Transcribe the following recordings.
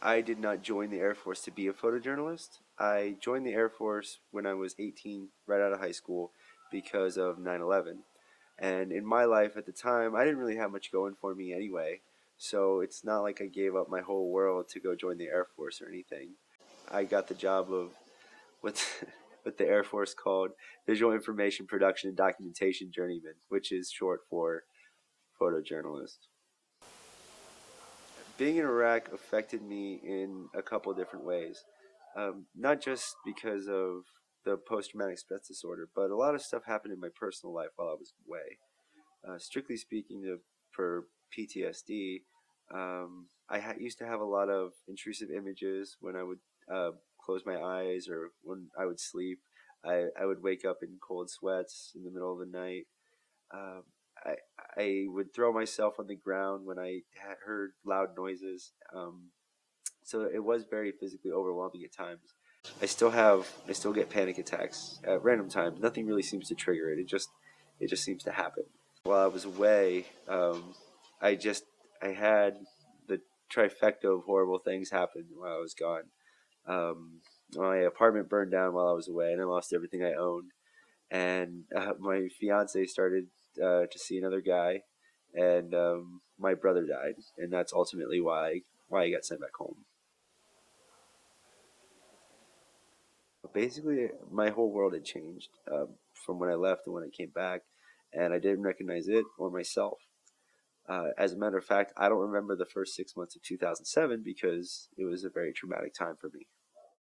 I did not join the Air Force to be a photojournalist. I joined the Air Force when I was 18, right out of high school, because of 9/11. And in my life at the time, I didn't really have much going for me anyway. So it's not like I gave up my whole world to go join the Air Force or anything. I got the job of what what the Air Force called Visual Information Production and Documentation Journeyman, which is short for photojournalist. Being in Iraq affected me in a couple of different ways. Not just because of the post-traumatic stress disorder, but a lot of stuff happened in my personal life while I was away. Strictly speaking, for PTSD, used to have a lot of intrusive images when I would close my eyes or when I would sleep. I would wake up in cold sweats in the middle of the night. Um, I, I would throw myself on the ground when I had heard loud noises. So it was very physically overwhelming at times. I still get panic attacks at random times. Nothing really seems to trigger it. It just seems to happen. While I was away, I just I had the trifecta of horrible things happen while I was gone. My apartment burned down while I was away, and I lost everything I owned. And my fiance started to see another guy, and my brother died, and that's ultimately why I got sent back home. Basically, my whole world had changed from when I left and when I came back, and I didn't recognize it or myself. As a matter of fact, I don't remember the first 6 months of 2007 because it was a very traumatic time for me.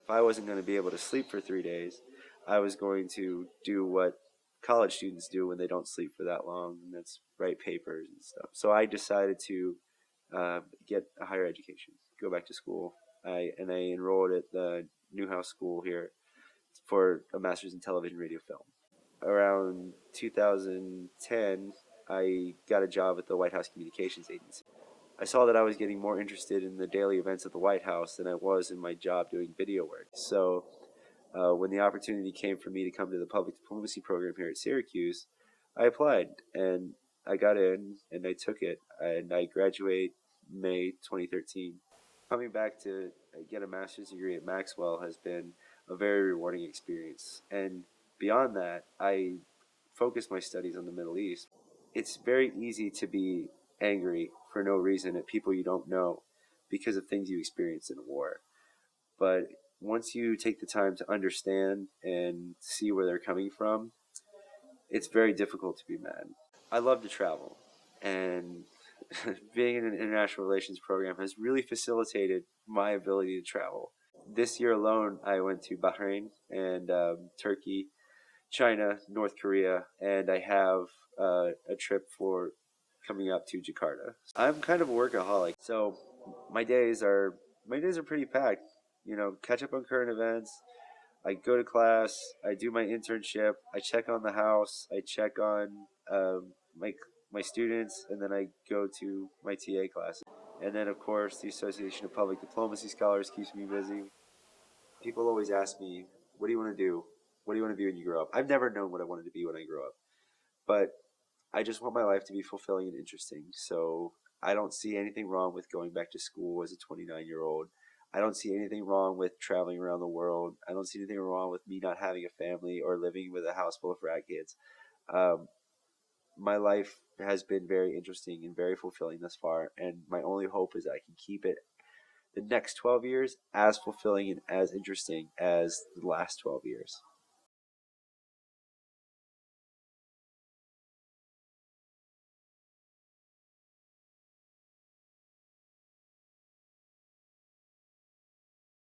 If I wasn't going to be able to sleep for 3 days, I was going to do what college students do when they don't sleep for that long, and that's write papers and stuff. So I decided to get a higher education, go back to school. I enrolled at the Newhouse School here for a master's in television, radio, film. Around 2010, I got a job at the White House Communications Agency. I saw that I was getting more interested in the daily events at the White House than I was in my job doing video work. So when the opportunity came for me to come to the public diplomacy program here at Syracuse, I applied and I got in and I took it and I graduate May 2013. Coming back to get a master's degree at Maxwell has been a very rewarding experience. And beyond that, I focused my studies on the Middle East. It's very easy to be angry for no reason at people you don't know because of things you experienced in a war. But once you take the time to understand and see where they're coming from, it's very difficult to be mad. I love to travel, and being in an international relations program has really facilitated my ability to travel. This year alone, I went to Bahrain and Turkey, China, North Korea, and I have a trip for coming up to Jakarta. I'm kind of a workaholic, so my days are my days are pretty packed. You know, catch up on current events. I go to class. I do my internship. I check on the house. I check on my students, and then I go to my TA classes. And then, of course, the Association of Public Diplomacy Scholars keeps me busy. People always ask me, "What do you want to do? What do you want to be when you grow up?" I've never known what I wanted to be when I grew up, but I just want my life to be fulfilling and interesting. So I don't see anything wrong with going back to school as a 29-year-old. I don't see anything wrong with traveling around the world. I don't see anything wrong with me not having a family or living with a house full of frat kids. Um, my life has been very interesting and very fulfilling thus far, and my only hope is that I can keep it the next 12 years as fulfilling and as interesting as the last 12 years.